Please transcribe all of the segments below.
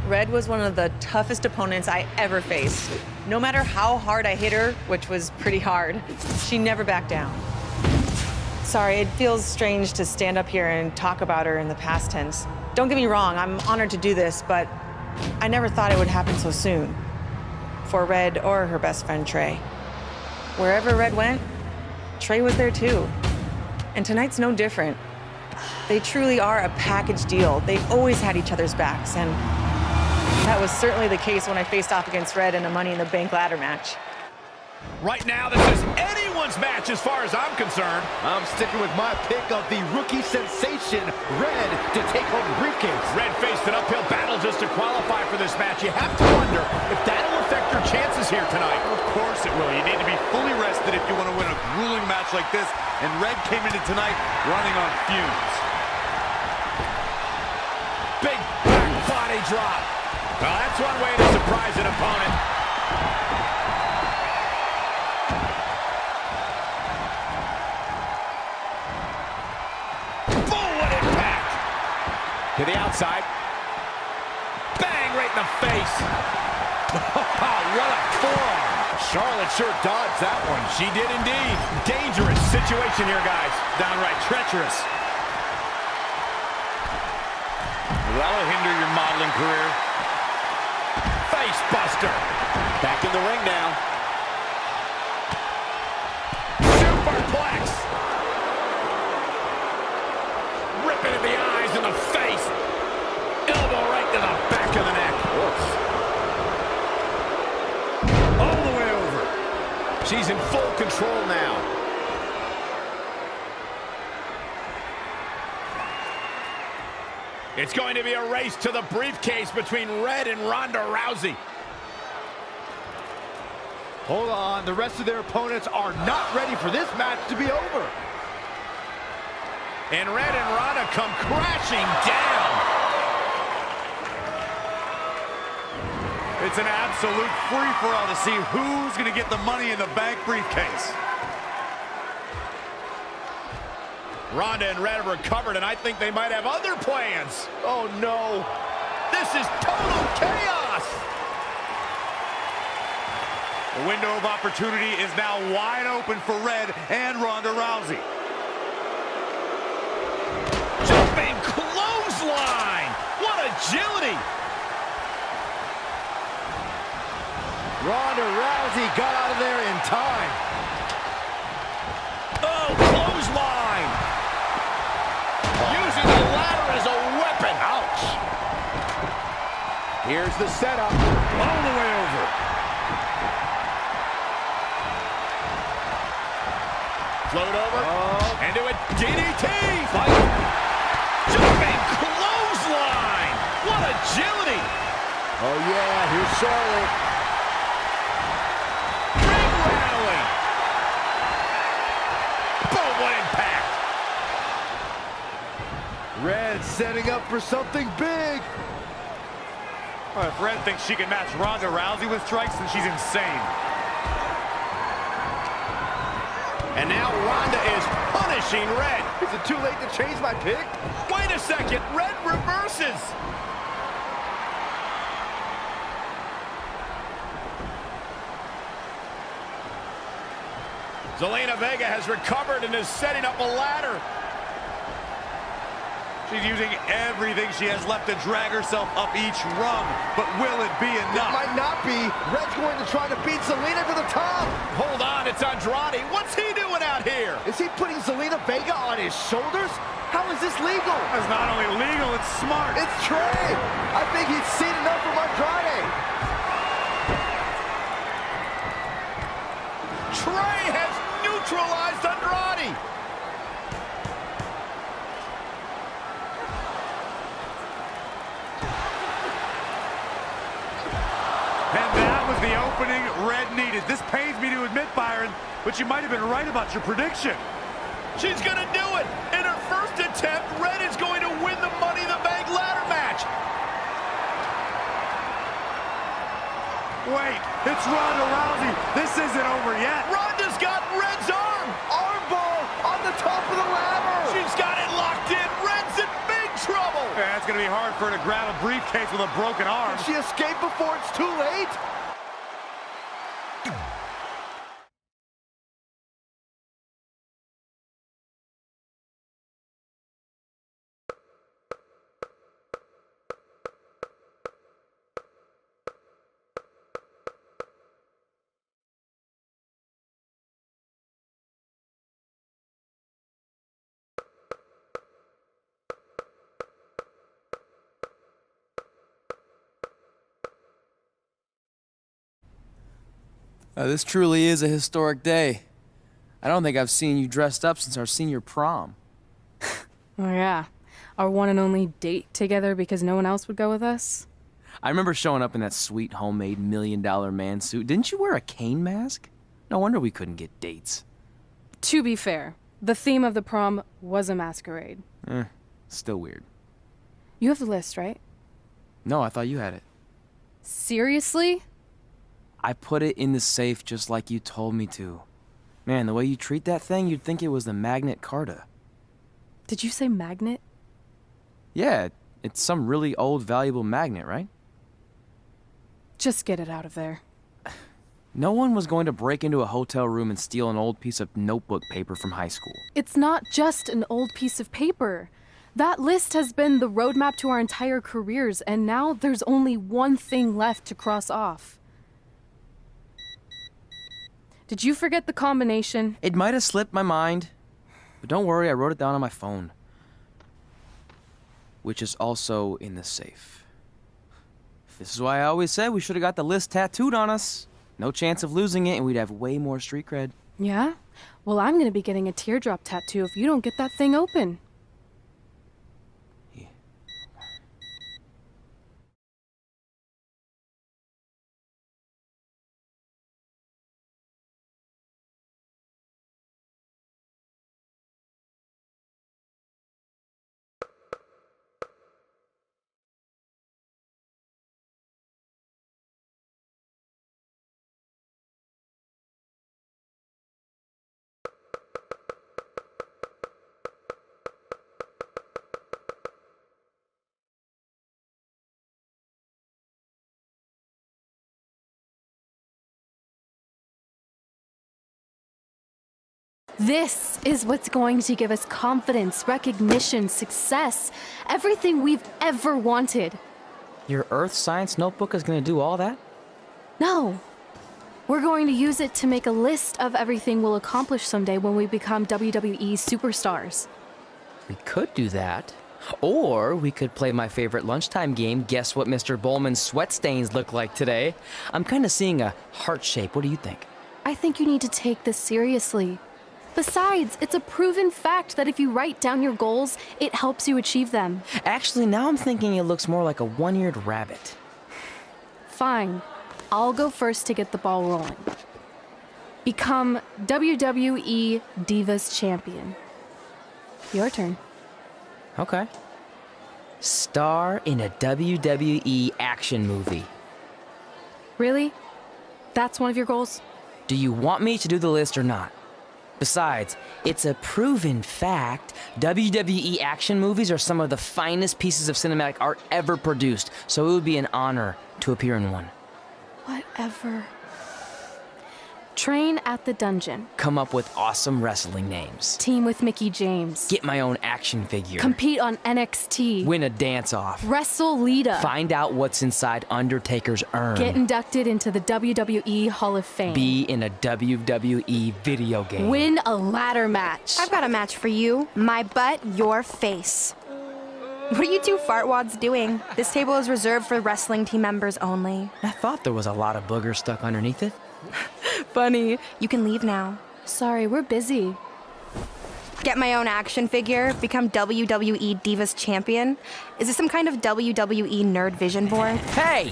Red was one of the toughest opponents I ever faced. No matter how hard I hit her, which was pretty hard, she never backed down. Sorry, it feels strange to stand up here and talk about her in the past tense. Don't get me wrong, I'm honored to do this, but I never thought it would happen so soon. For Red or her best friend, Trey. Wherever Red went, Trey was there too. And tonight's no different. They truly are a package deal. They always had each other's backs, and that was certainly the case when I faced off against Red in a Money in the Bank ladder match. Right now, this is anyone's match as far as I'm concerned. I'm sticking with my pick of the rookie sensation, Red, to take home the briefcase. Red faced an uphill battle just to qualify for this match. You have to wonder if that'll affect your chances here tonight. Of course it will. You need to be fully rested if you want to win a grueling match like this. And Red came into tonight running on fumes. Big back body drop. Well, that's one way to surprise an opponent. To the outside. Bang, right in the face. What a forearm. Charlotte sure dodged that one. She did indeed. Dangerous situation here, guys. Downright treacherous. That'll hinder your modeling career. Face buster. Back in the ring now. Superplex. Ripping at the eyes and the face. Elbow right to the back of the neck. Whoops. All the way over. She's in full control now. It's going to be a race to the briefcase between Red and Ronda Rousey. Hold on, the rest of their opponents are not ready for this match to be over. And Red and Ronda come crashing down. It's an absolute free-for-all to see who's going to get the Money in the Bank briefcase. Ronda and Red have recovered, and I think they might have other plans. Oh, no. This is total chaos. The window of opportunity is now wide open for Red and Ronda Rousey. Jumping clothesline. What agility. Ronda Rousey got out of there in time. Oh, clothesline. Using the ladder as a weapon. Ouch. Here's the setup. All the way over. Float over. Into a DDT. Fight. Jumping clothesline. What agility. Oh, yeah, here's Charlotte. Ring rally. Boom, what impact. Red setting up for something big. Well, if Red thinks she can match Ronda Rousey with strikes, then she's insane. And now Ronda is punishing Red. Is it too late to change my pick? Wait a second, Red reverses. Zelina Vega has recovered and is setting up a ladder. She's using everything she has left to drag herself up each rung. But will it be It enough? might not be. Red's going to try to beat Zelina to the top. Hold on, it's Andrade. What's he doing out here? Is he putting Zelina Vega on his shoulders? How is this legal? That's not only legal, it's smart. It's Trey. I think he's seen enough from Andrade. Trey has neutralized Andrade. And that was the opening Red needed. This pains me to admit, Byron, but you might have been right about your prediction. She's going to do it. In her first attempt, Red is going to win the Money in the Bank ladder match. Wait, it's Ronda Rousey. This isn't over yet. Ronda's got Red's arm. Armbar on the top of the ladder. She's got it locked in. Red's in big trouble. Yeah, it's going to be hard for her to grab a briefcase with a broken arm. Did she escape before it's too late? This truly is a historic day. I don't think I've seen you dressed up since our senior prom. Oh yeah, our one and only date together because no one else would go with us? I remember showing up in that sweet homemade $1 million man suit. Didn't you wear a cane mask? No wonder we couldn't get dates. To be fair, the theme of the prom was a masquerade. Still weird. You have the list, right? No, I thought you had it. Seriously? I put it in the safe just like you told me to. Man, the way you treat that thing, you'd think it was the Magnet Carta. Did you say magnet? Yeah, it's some really old, valuable magnet, right? Just get it out of there. No one was going to break into a hotel room and steal an old piece of notebook paper from high school. It's not just an old piece of paper. That list has been the roadmap to our entire careers, and now there's only one thing left to cross off. Did you forget the combination? It might have slipped my mind, but don't worry, I wrote it down on my phone. Which is also in the safe. This is why I always said we should have got the list tattooed on us. No chance of losing it, and we'd have way more street cred. Yeah? Well, I'm gonna be getting a teardrop tattoo if you don't get that thing open. This is what's going to give us confidence, recognition, success, everything we've ever wanted. Your Earth Science notebook is going to do all that? No. We're going to use it to make a list of everything we'll accomplish someday when we become WWE superstars. We could do that. Or we could play my favorite lunchtime game, Guess What Mr. Bowman's Sweat Stains Look Like Today. I'm kind of seeing a heart shape. What do you think? I think you need to take this seriously. Besides, it's a proven fact that if you write down your goals, it helps you achieve them. Actually, now I'm thinking it looks more like a one-eared rabbit. Fine. I'll go first to get the ball rolling. Become WWE Divas Champion. Your turn. Okay. Star in a WWE action movie. Really? That's one of your goals? Do you want me to do the list or not? Besides, it's a proven fact, WWE action movies are some of the finest pieces of cinematic art ever produced, so it would be an honor to appear in one. Whatever. Train at the dungeon. Come up with awesome wrestling names. Team with Mickey James. Get my own action figure. Compete on NXT. Win a dance-off. Wrestle Lita. Find out what's inside Undertaker's urn. Get inducted into the WWE Hall of Fame. Be in a WWE video game. Win a ladder match. I've got a match for you. My butt, your face. What are you two fartwads doing? This table is reserved for wrestling team members only. I thought there was a lot of boogers stuck underneath it. Funny. You can leave now. Sorry, we're busy. Get my own action figure, become WWE Divas Champion. Is this some kind of WWE nerd vision board? Hey!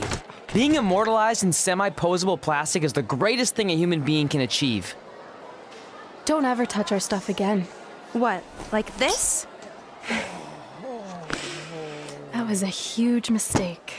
Being immortalized in semi-posable plastic is the greatest thing a human being can achieve. Don't ever touch our stuff again. What, like this? That was a huge mistake.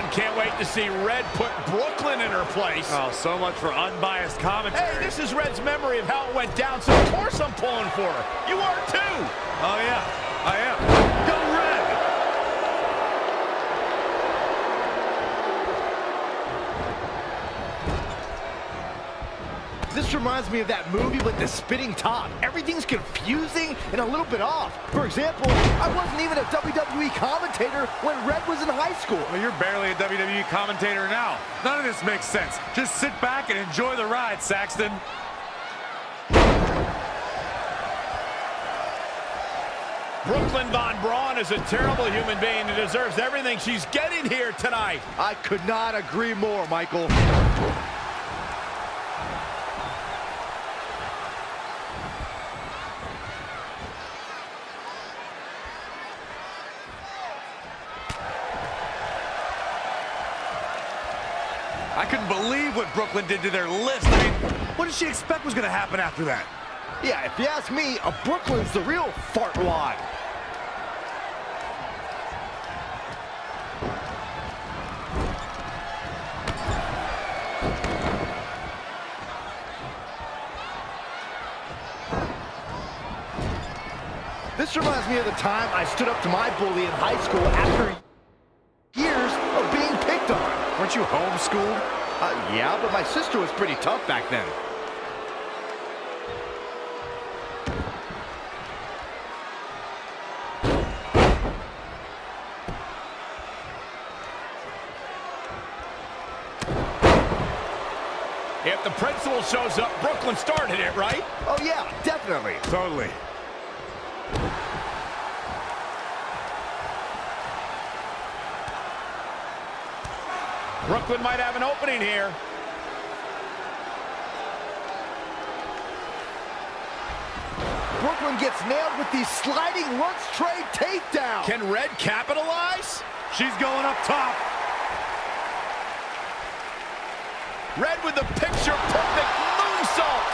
one can't wait to see Red put Brooklyn in her place. Oh, so much for unbiased commentary. Hey, this is Red's memory of how it went down, so of course I'm pulling for her. You are too. Oh, yeah, I am. Go Red! This reminds me of that movie with the spinning top. Everything's confusing and a little bit off. For example, I wasn't even a WWE commentator when Red was in high school. Well, you're barely a WWE commentator now. None of this makes sense. Just sit back and enjoy the ride, Saxton. Brooklyn Von Braun is a terrible human being and deserves everything she's getting here tonight. I could not agree more, Michael. I couldn't believe what Brooklyn did to their list. I mean, what did she expect was going to happen after that? Yeah, if you ask me, Brooklyn's the real fartwad. This reminds me of the time I stood up to my bully in high school after years of being picked on. Weren't you homeschooled? Yeah, but my sister was pretty tough back then. If the principal shows up, Brooklyn started it, right? Oh yeah, definitely. Totally. Brooklyn might have an opening here. Brooklyn gets nailed with the sliding lunch tray takedown. Can Red capitalize? She's going up top. Red with the picture-perfect moonsault.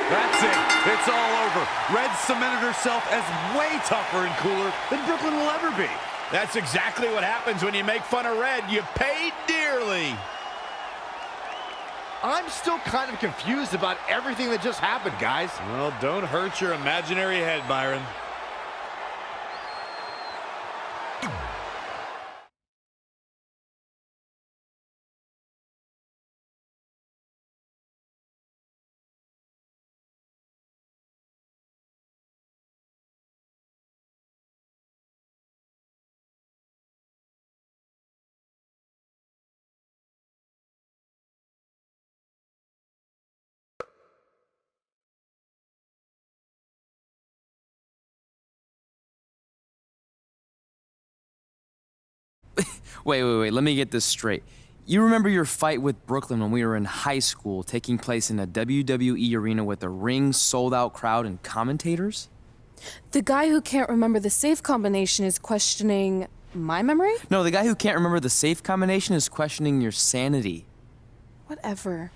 That's it. It's all over. Red cemented herself as way tougher and cooler than Brooklyn will ever be. That's exactly what happens when you make fun of Red. You pay dearly. I'm still kind of confused about everything that just happened, guys. Well, don't hurt your imaginary head, Byron. Wait, let me get this straight. You remember your fight with Brooklyn when we were in high school, taking place in a WWE arena with a ring, sold-out crowd, and commentators? The guy who can't remember the safe combination is questioning my memory? No, the guy who can't remember the safe combination is questioning your sanity. Whatever.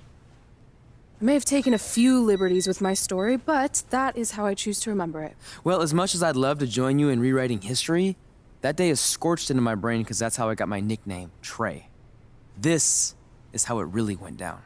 I may have taken a few liberties with my story, but that is how I choose to remember it. Well, as much as I'd love to join you in rewriting history, that day is scorched into my brain because that's how I got my nickname, Trey. This is how it really went down.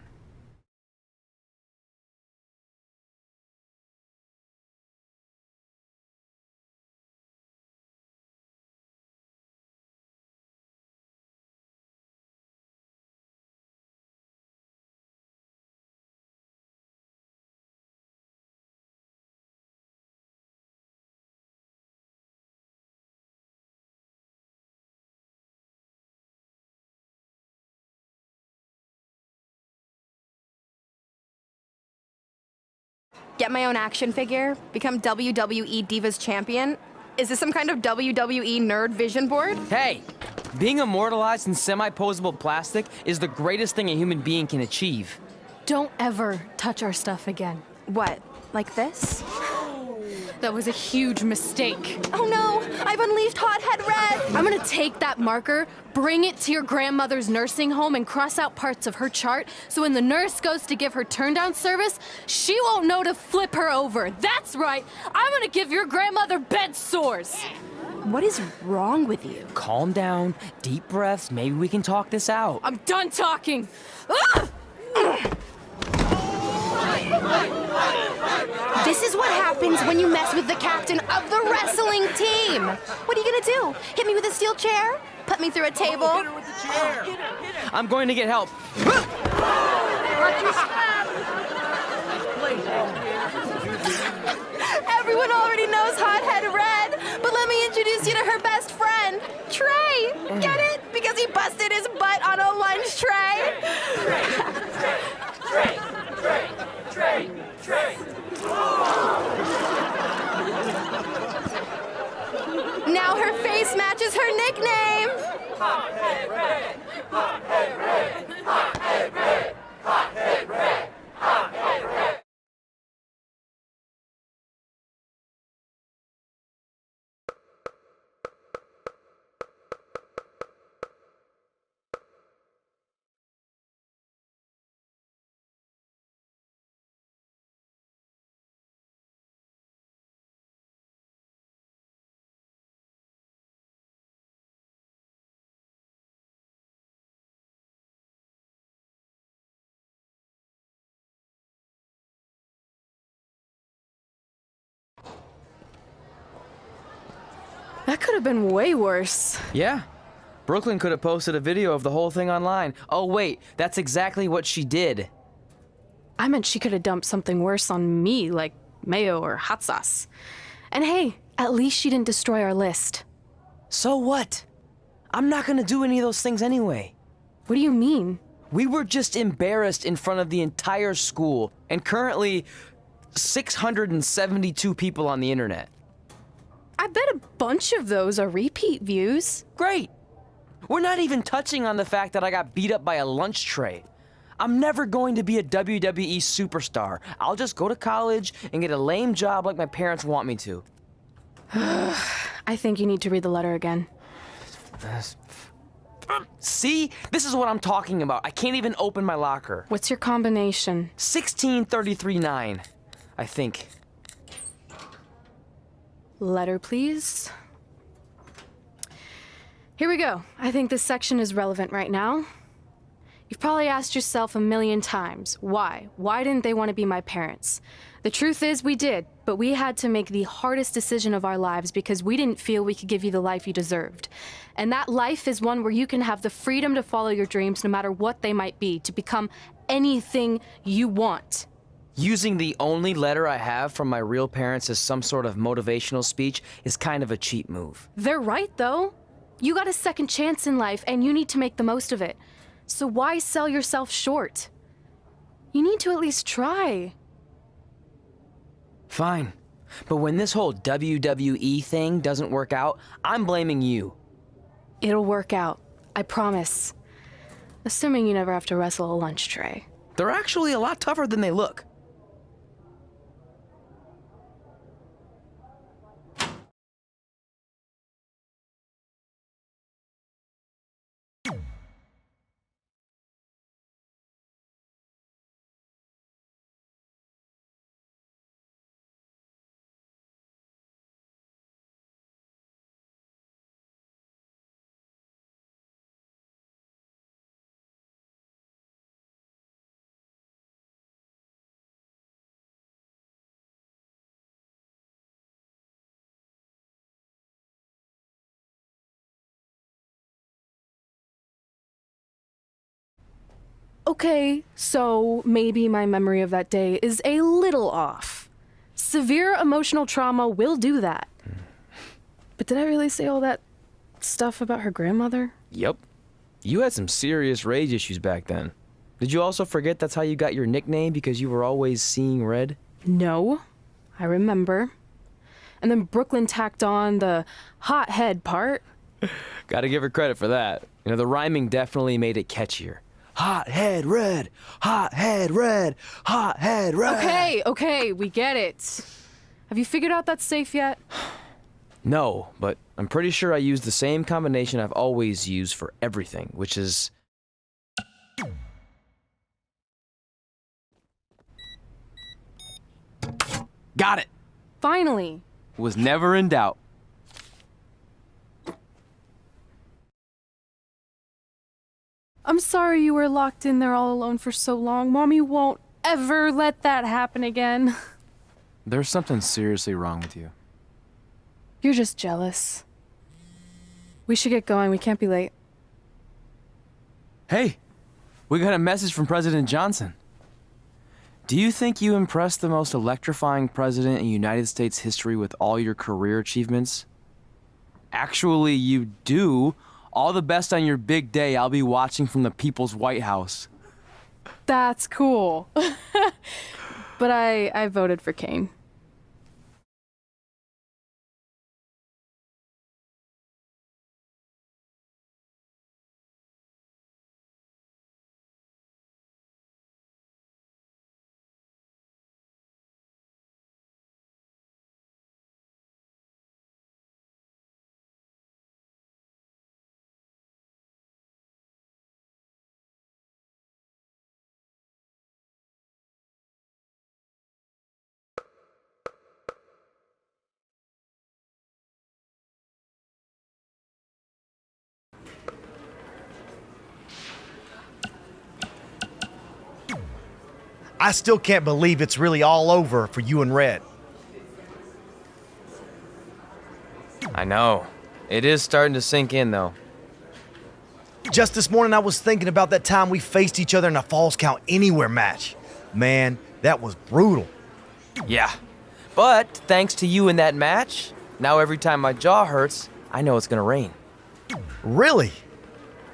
Get my own action figure? Become WWE Divas Champion? Is this some kind of WWE nerd vision board? Hey, being immortalized in semi-posable plastic is the greatest thing a human being can achieve. Don't ever touch our stuff again. What, like this? That was a huge mistake. Oh no, I've unleashed Hothead Red! I'm gonna take that marker, bring it to your grandmother's nursing home, and cross out parts of her chart so when the nurse goes to give her turn-down service, she won't know to flip her over. That's right, I'm gonna give your grandmother bed sores. What is wrong with you? Calm down, deep breaths, maybe we can talk this out. I'm done talking. Ah! This is what happens when you mess with the captain of the wrestling team. What are you gonna do? Hit me with a steel chair? Put me through a table? I'm going to get help. Everyone already knows Hothead Red, but let me introduce you to her best friend, Trey. Get it? Because he busted his butt on a lunch tray. Now her face matches her nickname. Hothead Red, Hothead Red, Hothead Red, Hothead Red, Hothead Red. That could have been way worse. Yeah. Brooklyn could have posted a video of the whole thing online. Oh, wait, that's exactly what she did. I meant she could have dumped something worse on me, like mayo or hot sauce. And hey, at least she didn't destroy our list. So what? I'm not gonna do any of those things anyway. What do you mean? We were just embarrassed in front of the entire school, and currently 672 people on the internet. I bet a bunch of those are repeat views. Great. We're not even touching on the fact that I got beat up by a lunch tray. I'm never going to be a WWE superstar. I'll just go to college and get a lame job like my parents want me to. I think you need to read the letter again. See? This is what I'm talking about. I can't even open my locker. What's your combination? 1633-9, I think. Letter, please. Here we go. I think this section is relevant right now. You've probably asked yourself a million times, why? Why didn't they want to be my parents? The truth is we did, but we had to make the hardest decision of our lives because we didn't feel we could give you the life you deserved. And that life is one where you can have the freedom to follow your dreams no matter what they might be, to become anything you want. Using the only letter I have from my real parents as some sort of motivational speech is kind of a cheap move. They're right, though. You got a second chance in life, and you need to make the most of it. So why sell yourself short? You need to at least try. Fine. But when this whole WWE thing doesn't work out, I'm blaming you. It'll work out. I promise. Assuming you never have to wrestle a lunch tray. They're actually a lot tougher than they look. Okay, so maybe my memory of that day is a little off. Severe emotional trauma will do that. But did I really say all that stuff about her grandmother? Yep. You had some serious rage issues back then. Did you also forget that's how you got your nickname because you were always seeing red? No, I remember. And then Brooklyn tacked on the hot head part. Gotta give her credit for that. You know, the rhyming definitely made it catchier. Hot head red, hot head red, hot head red. Okay, we get it. Have you figured out that's safe yet? No, but I'm pretty sure I used the same combination I've always used for everything, which is... Got it! Finally. Was never in doubt. I'm sorry you were locked in there all alone for so long. Mommy won't ever let that happen again. There's something seriously wrong with you. You're just jealous. We should get going. We can't be late. Hey, we got a message from President Johnson. Do you think you impressed the most electrifying president in United States history with all your career achievements? Actually, you do. All the best on your big day. I'll be watching from the People's White House. That's cool. But I voted for Kane. I still can't believe it's really all over for you and Red. I know. It is starting to sink in, though. Just this morning, I was thinking about that time we faced each other in a Falls Count Anywhere match. Man, that was brutal. Yeah. But thanks to you in that match, now every time my jaw hurts, I know it's gonna rain. Really?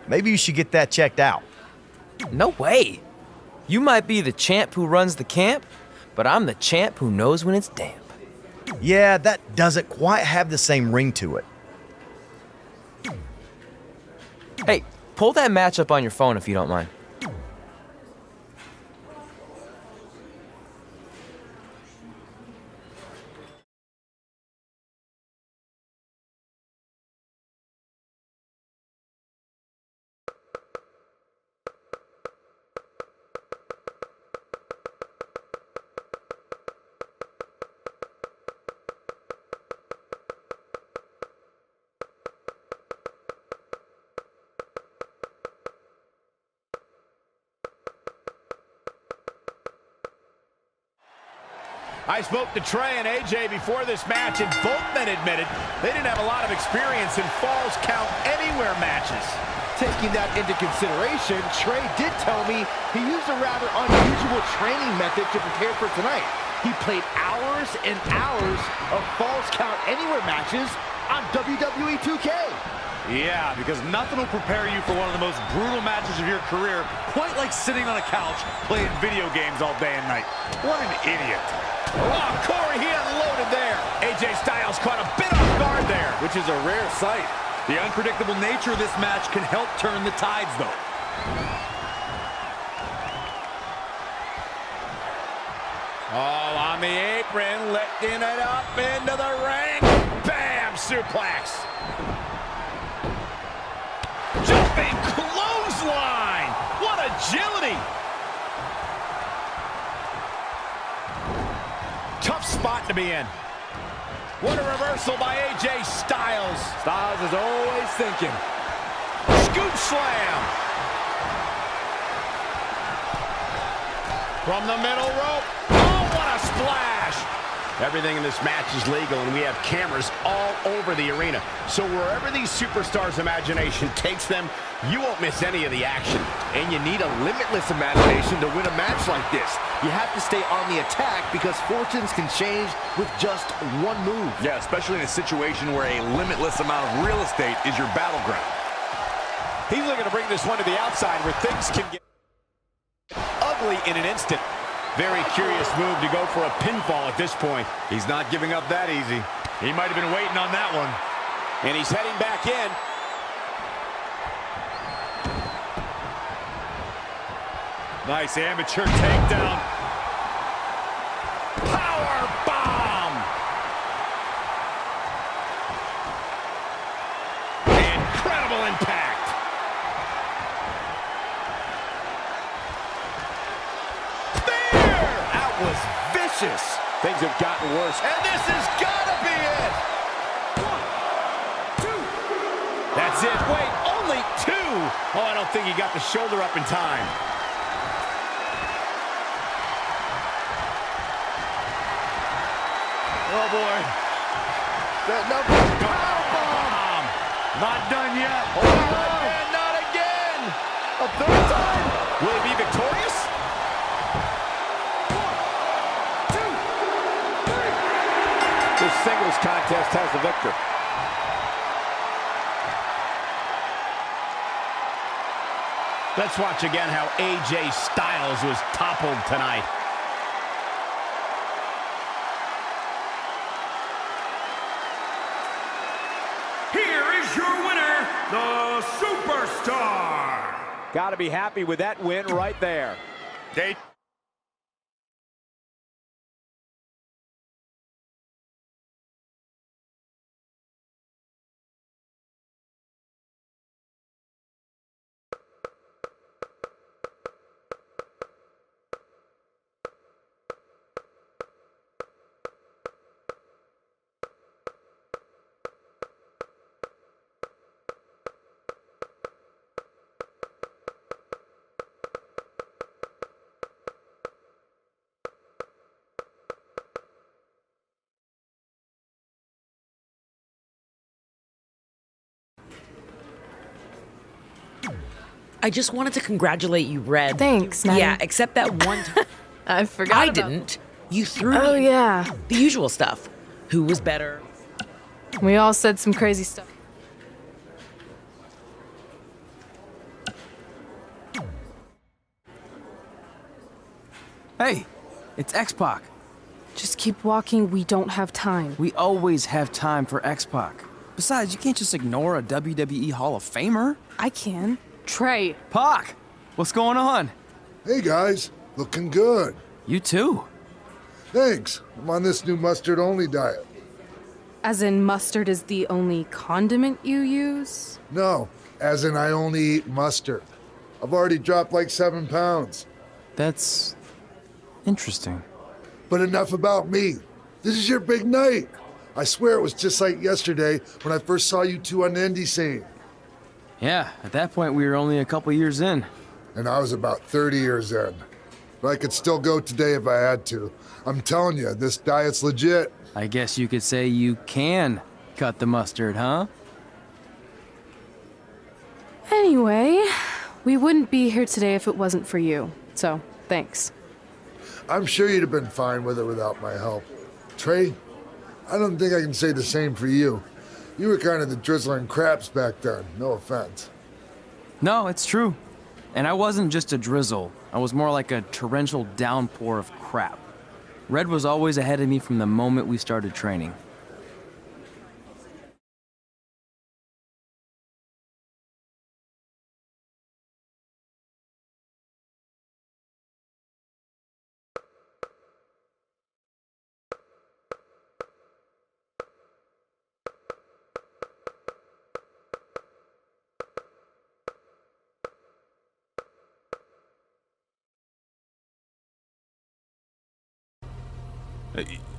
Maybe you should get that checked out. No way. You might be the champ who runs the camp, but I'm the champ who knows when it's damp. Yeah, that doesn't quite have the same ring to it. Hey, pull that match up on your phone if you don't mind. I spoke to Trey and AJ before this match, and both men admitted they didn't have a lot of experience in Falls Count Anywhere matches. Taking that into consideration, Trey did tell me he used a rather unusual training method to prepare for tonight. He played hours and hours of Falls Count Anywhere matches on WWE2K. Yeah, because nothing will prepare you for one of the most brutal matches of your career, quite like sitting on a couch playing video games all day and night. What an idiot. Oh, Corey, he unloaded there. AJ Styles caught a bit off guard there. Which is a rare sight. The unpredictable nature of this match can help turn the tides, though. Oh, on the apron, lifting it up into the ring. Bam, suplex. Jumping clothesline. What agility. Tough spot to be in. What a reversal by AJ Styles. Styles is always thinking. Scoop slam. From the middle rope. Oh, what a splash. Everything in this match is legal, and we have cameras all over the arena. So wherever these superstars' imagination takes them, you won't miss any of the action. And you need a limitless imagination to win a match like this. You have to stay on the attack because fortunes can change with just one move. Yeah, especially in a situation where a limitless amount of real estate is your battleground. He's looking to bring this one to the outside where things can get ugly in an instant. Very curious move to go for a pinfall at this point. He's not giving up that easy. He might have been waiting on that one. And he's heading back in. Nice amateur takedown. Power bomb. Incredible impact. There! That was vicious. Things have gotten worse. And this has got to be it. 1, 2. That's it. Wait, only Only 2. Oh, I don't think he got the shoulder up in time. Oh, boy. Setting up for a powerbomb. Not done yet. Oh, and not again. A third time. Will he be victorious? 1, 2, 3. This singles contest has the victor. Let's watch again how AJ Styles was toppled tonight. Here is your winner, the Superstar. Got to be happy with that win right there. Okay. I just wanted to congratulate you, Red. Thanks, Natty. Yeah, except that one time. I forgot. I didn't. You threw Oh, me yeah. the usual stuff. Who was better? We all said some crazy stuff. Hey, it's X-Pac. Just keep walking. We don't have time. We always have time for X-Pac. Besides, you can't just ignore a WWE Hall of Famer. I can. Trey. Pac, what's going on? Hey guys, looking good. You too. Thanks. I'm on this new mustard only diet. As in, mustard is the only condiment you use? No, as in I only eat mustard. I've already dropped like 7 pounds. That's interesting. But enough about me. This is your big night. I swear it was just like yesterday when I first saw you two on the indie scene. Yeah, at that point we were only a couple years in. And I was about 30 years in. But I could still go today if I had to. I'm telling you, this diet's legit. I guess you could say you can cut the mustard, huh? Anyway, we wouldn't be here today if it wasn't for you. So, thanks. I'm sure you'd have been fine with it without my help. Trey, I don't think I can say the same for you. You were kind of the drizzling craps back then, no offense. No, it's true. And I wasn't just a drizzle. I was more like a torrential downpour of crap. Red was always ahead of me from the moment we started training.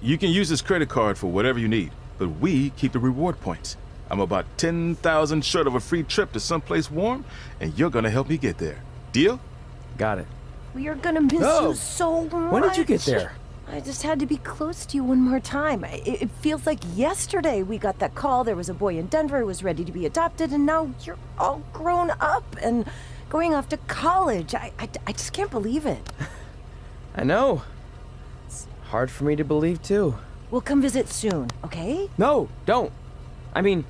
You can use this credit card for whatever you need, but we keep the reward points. I'm about 10,000 short of a free trip to someplace warm, and you're gonna help me get there. Deal? Got it. We are gonna miss you so much. When did you get there? I just had to be close to you one more time. It feels like yesterday we got that call. There was a boy in Denver who was ready to be adopted, and now you're all grown up and going off to college. I just can't believe it. I know. It's hard for me to believe, too. We'll come visit soon, okay? No, don't. I mean,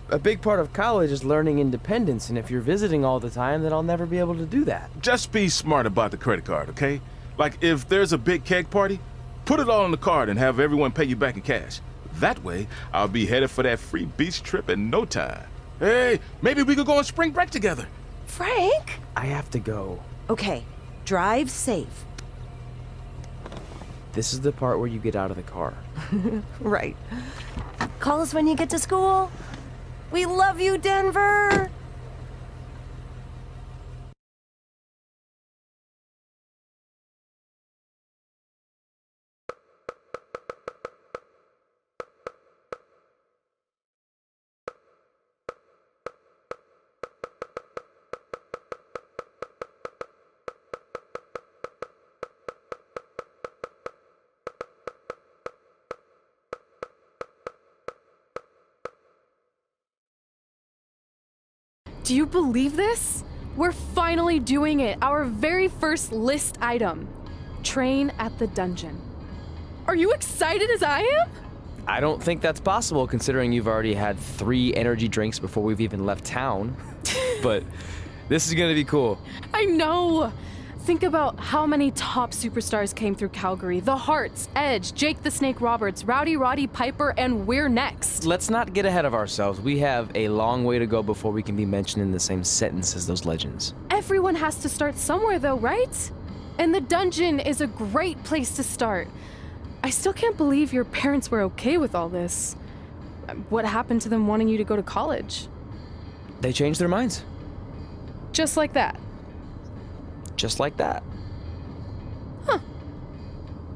a big part of college is learning independence, and if you're visiting all the time, then I'll never be able to do that. Just be smart about the credit card, okay? Like, if there's a big keg party, put it all on the card and have everyone pay you back in cash. That way, I'll be headed for that free beach trip in no time. Hey, maybe we could go on spring break together. Frank? I have to go. Okay, drive safe. This is the part where you get out of the car. Right. Call us when you get to school. We love you, Denver! Do you believe this? We're finally doing it. Our very first list item. Train at the dungeon. Are you excited as I am? I don't think that's possible considering you've already had 3 energy drinks before we've even left town. But this is gonna be cool. I know. Think about how many top superstars came through Calgary. The Hearts, Edge, Jake the Snake Roberts, Rowdy Roddy Piper, and we're next. Let's not get ahead of ourselves. We have a long way to go before we can be mentioned in the same sentence as those legends. Everyone has to start somewhere though, right? And the dungeon is a great place to start. I still can't believe your parents were okay with all this. What happened to them wanting you to go to college? They changed their minds. Just like that. Just like that. Huh.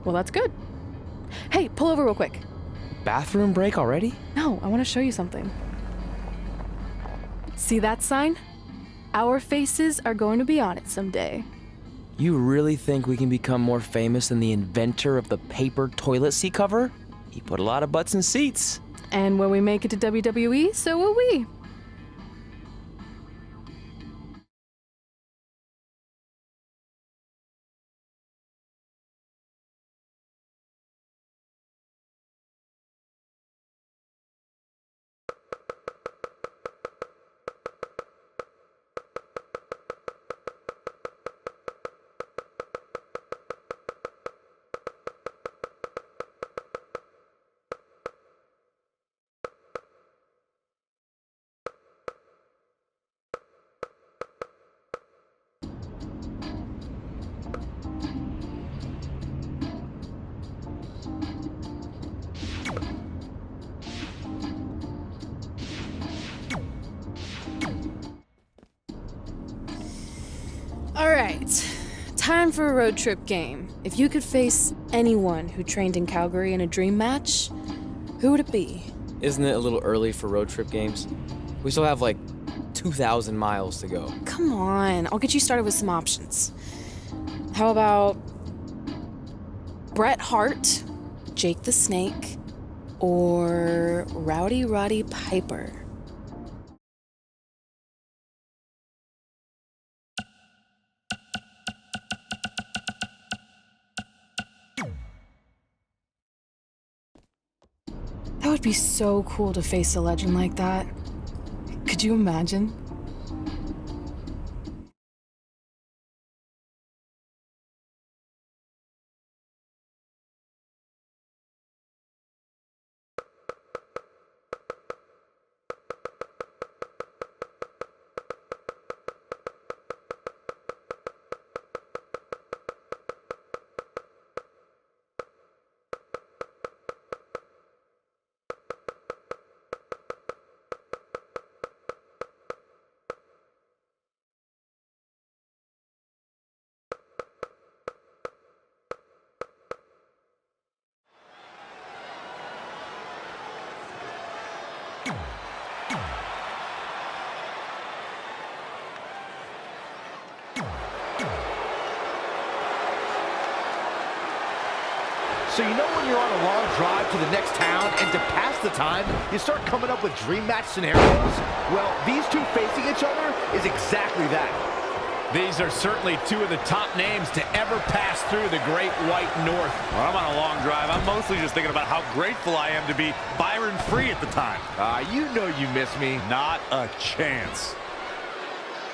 Well, that's good. Hey, pull over real quick. Bathroom break already? No, I want to show you something. See that sign? Our faces are going to be on it someday. You really think we can become more famous than the inventor of the paper toilet seat cover? He put a lot of butts in seats. And when we make it to WWE, so will we. All right, time for a road trip game. If you could face anyone who trained in Calgary in a dream match, who would it be? Isn't it a little early for road trip games? We still have like 2,000 miles to go. Come on, I'll get you started with some options. How about Bret Hart, Jake the Snake, or Rowdy Roddy Piper? That would be so cool to face a legend like that. Could you imagine? So you know when you're on a long drive to the next town and to pass the time, you start coming up with dream match scenarios? Well, these two facing each other is exactly that. These are certainly two of the top names to ever pass through the Great White North. When I'm on a long drive, I'm mostly just thinking about how grateful I am to be Byron free at the time. You know you miss me. Not a chance.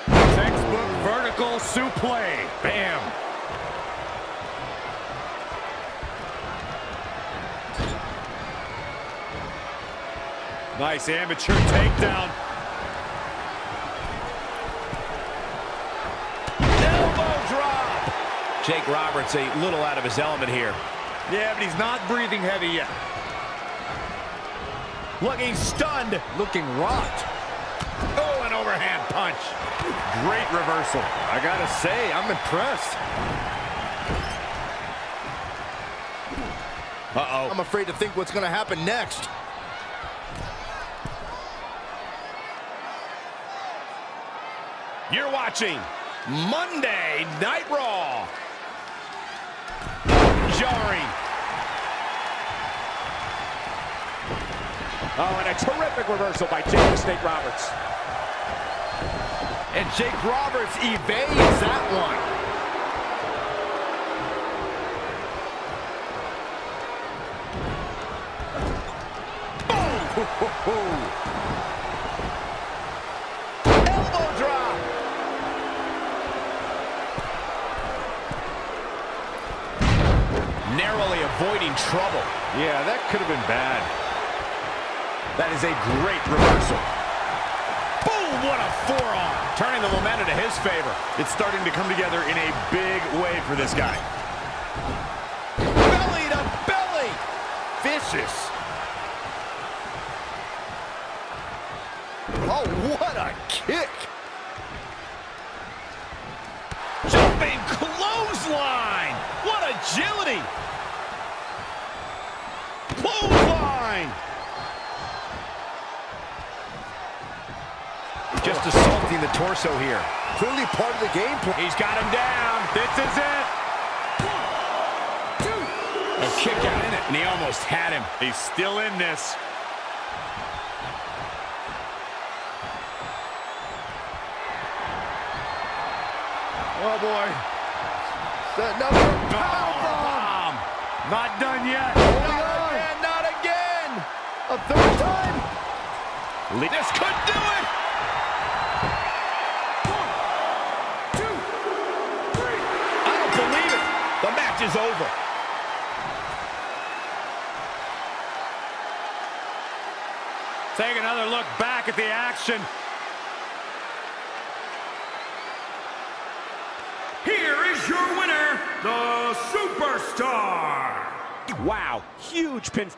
Textbook vertical suplex. Bam. Nice amateur takedown. Elbow drop. Jake Roberts a little out of his element here. Yeah, but he's not breathing heavy yet. Looking stunned. Looking rocked. Oh, an overhand punch. Great reversal. I gotta say, I'm impressed. Uh-oh. I'm afraid to think what's gonna happen next. You're watching Monday Night Raw. Jarring. Oh, and a terrific reversal by Jake the Snake Roberts. And Jake Roberts evades that one. Elbow drop. Narrowly avoiding trouble. Yeah, that could have been bad. That is a great reversal. Boom, what a forearm. Turning the momentum to his favor. It's starting to come together in a big way for this guy. Belly to belly. Vicious. Oh, what a kick. Jumping clothesline. What agility. Clothesline. Just assaulting the torso here. Clearly part of the game plan. He's got him down. This is it. A kick out in it, and he almost had him. He's still in this. Oh, boy. Another powerbomb. Not done yet. Holding on. And not again. A third time. This could do it. 1, 2, 3. I don't believe it. The match is over. Take another look back at the action. Here is your winner, the Superstar. Wow, huge pin.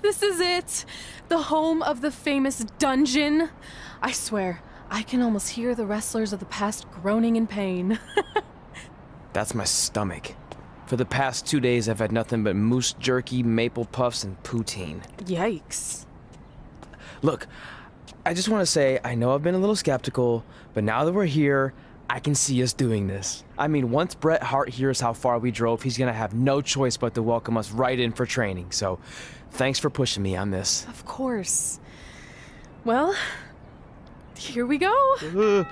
This is it. The home of the famous dungeon. I swear, I can almost hear the wrestlers of the past groaning in pain. That's my stomach. For the past 2 days, I've had nothing but moose jerky, maple puffs, and poutine. Yikes. Look, I just want to say, I know I've been a little skeptical, but now that we're here, I can see us doing this. I mean, once Bret Hart hears how far we drove, he's gonna have no choice but to welcome us right in for training. So, thanks for pushing me on this. Of course. Well, here we go.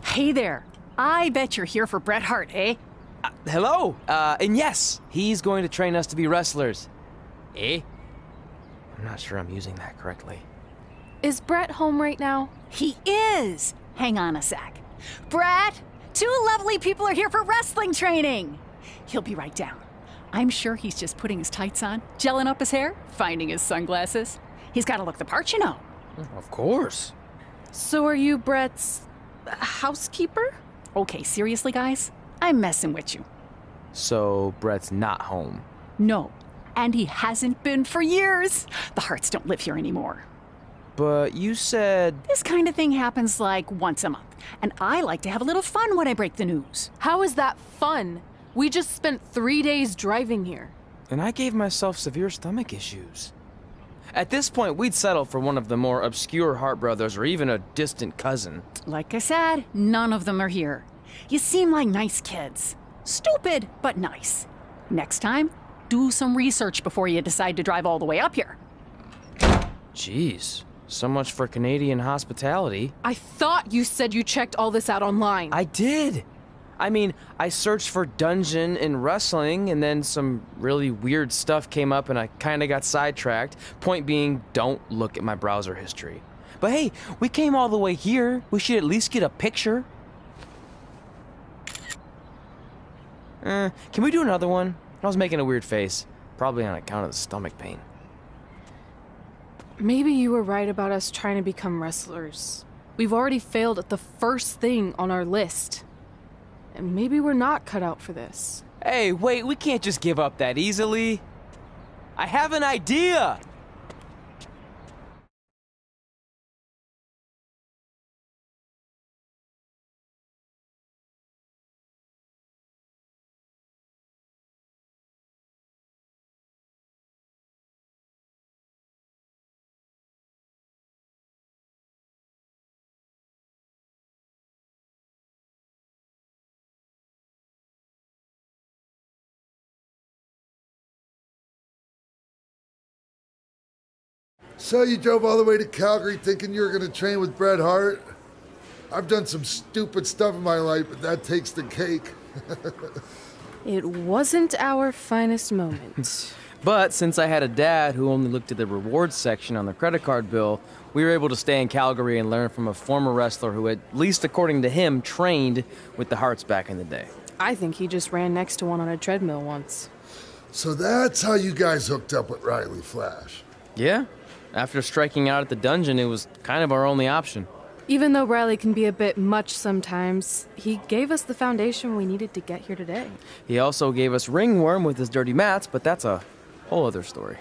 Hey there. I bet you're here for Bret Hart, eh? Hello, and yes, he's going to train us to be wrestlers. Eh? I'm not sure I'm using that correctly. Is Bret home right now? He is. Hang on a sec. Bret, 2 lovely people are here for wrestling training. He'll be right down. I'm sure he's just putting his tights on, gelling up his hair, finding his sunglasses. He's got to look the part, you know. Of course. So are you Bret's housekeeper? Okay, seriously, guys? I'm messing with you. So, Bret's not home. No, and he hasn't been for years. The Harts don't live here anymore. But you said... This kind of thing happens like once a month, and I like to have a little fun when I break the news. How is that fun? We just spent 3 days driving here. And I gave myself severe stomach issues. At this point, we'd settle for one of the more obscure Hart brothers or even a distant cousin. Like I said, none of them are here. You seem like nice kids. Stupid, but nice. Next time, do some research before you decide to drive all the way up here. Jeez, so much for Canadian hospitality. I thought you said you checked all this out online. I did. I mean, I searched for dungeon in wrestling, and then some really weird stuff came up, and I kind of got sidetracked. Point being, don't look at my browser history. But hey, we came all the way here. We should at least get a picture. Can we do another one? I was making a weird face, probably on account of the stomach pain. Maybe you were right about us trying to become wrestlers. We've already failed at the first thing on our list. And maybe we're not cut out for this. Hey, wait, we can't just give up that easily. I have an idea! So you drove all the way to Calgary thinking you were going to train with Bret Hart? I've done some stupid stuff in my life, but that takes the cake. It wasn't our finest moment. But since I had a dad who only looked at the rewards section on the credit card bill, we were able to stay in Calgary and learn from a former wrestler who, at least according to him, trained with the Harts back in the day. I think he just ran next to one on a treadmill once. So that's how you guys hooked up with Riley Flash. Yeah. After striking out at the dungeon, it was kind of our only option. Even though Riley can be a bit much sometimes, he gave us the foundation we needed to get here today. He also gave us ringworm with his dirty mats, but that's a whole other story.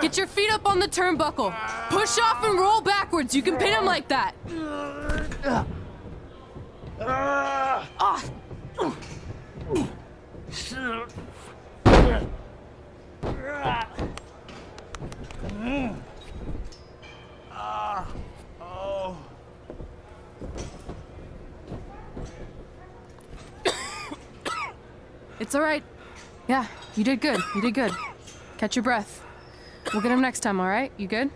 Get your feet up on the turnbuckle. Push off and roll backwards. You can pin him like that. It's all right. Yeah, you did good. You did good. Catch your breath. We'll get him next time, all right? You good?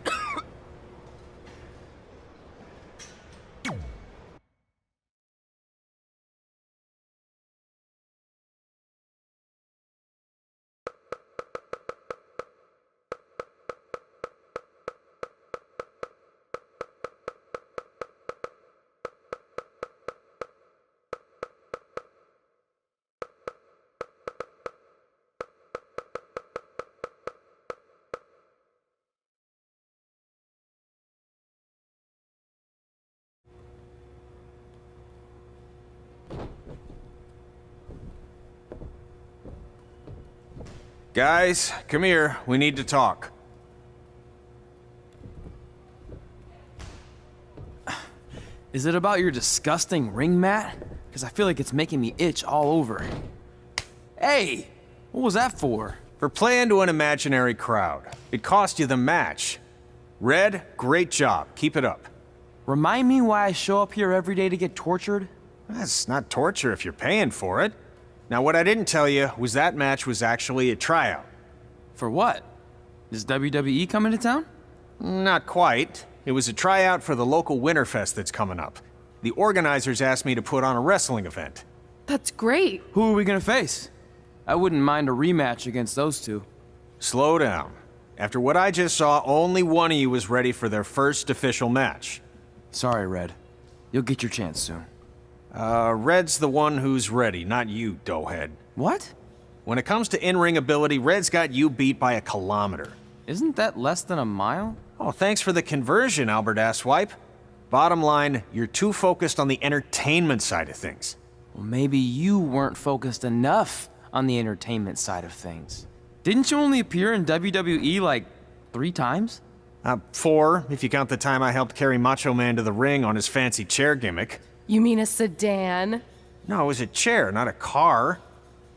Guys, come here. We need to talk. Is it about your disgusting ring mat? Because I feel like it's making me itch all over. Hey! What was that for? For playing to an imaginary crowd. It cost you the match. Red, great job. Keep it up. Remind me why I show up here every day to get tortured? That's not torture if you're paying for it. Now, what I didn't tell you was that match was actually a tryout. For what? Is WWE coming to town? Not quite. It was a tryout for the local Winterfest that's coming up. The organizers asked me to put on a wrestling event. That's great. Who are we gonna face? I wouldn't mind a rematch against those two. Slow down. After what I just saw, only one of you was ready for their first official match. Sorry, Red. You'll get your chance soon. Red's the one who's ready, not you, doughhead. What? When it comes to in-ring ability, Red's got you beat by a kilometer. Isn't that less than a mile? Oh, thanks for the conversion, Albert Asswipe. Bottom line, you're too focused on the entertainment side of things. Well, maybe you weren't focused enough on the entertainment side of things. Didn't you only appear in WWE like 3 times? 4, if you count the time I helped carry Macho Man to the ring on his fancy chair gimmick. You mean a sedan? No, it was a chair, not a car.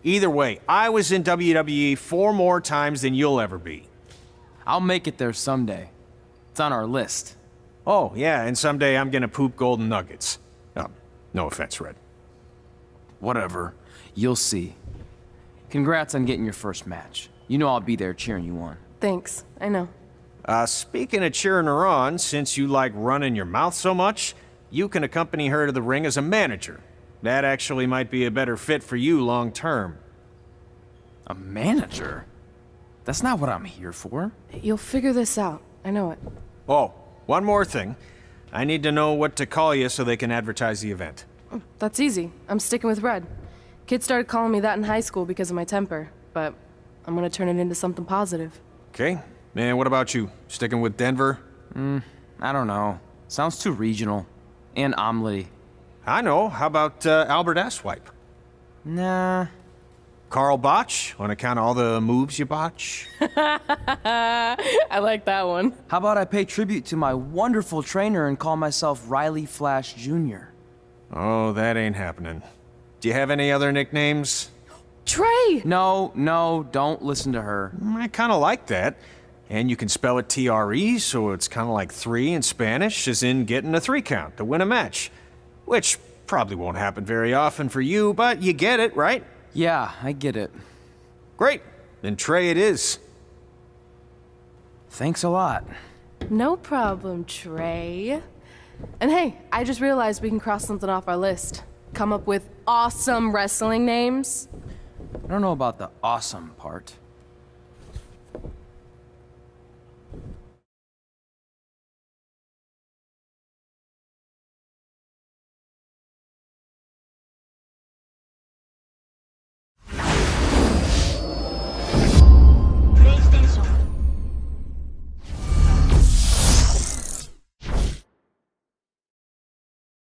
Either way, I was in WWE 4 more times than you'll ever be. I'll make it there someday. It's on our list. Oh, yeah, and someday I'm gonna poop golden nuggets. No offense, Red. Whatever. You'll see. Congrats on getting your first match. You know I'll be there cheering you on. Thanks. I know. Speaking of cheering her on, since you like running your mouth so much, you can accompany her to the ring as a manager. That actually might be a better fit for you long term. A manager? That's not what I'm here for. You'll figure this out. I know it. Oh, one more thing. I need to know what to call you so they can advertise the event. Oh, that's easy. I'm sticking with Red. Kids started calling me that in high school because of my temper, but I'm gonna turn it into something positive. Okay. And what about you? Sticking with Denver? I don't know. Sounds too regional. And omelette-y. I know. How about Albert Asswipe? Nah. Carl Botch, on account of all the moves you botch? I like that one. How about I pay tribute to my wonderful trainer and call myself Riley Flash Jr.? Oh, that ain't happening. Do you have any other nicknames? Trey! No, don't listen to her. I kind of like that. And you can spell it T-R-E, so it's kind of like 3 in Spanish, as in getting a 3 count to win a match. Which probably won't happen very often for you, but you get it, right? Yeah, I get it. Great. Then Trey it is. Thanks a lot. No problem, Trey. And hey, I just realized we can cross something off our list. Come up with awesome wrestling names. I don't know about the awesome part.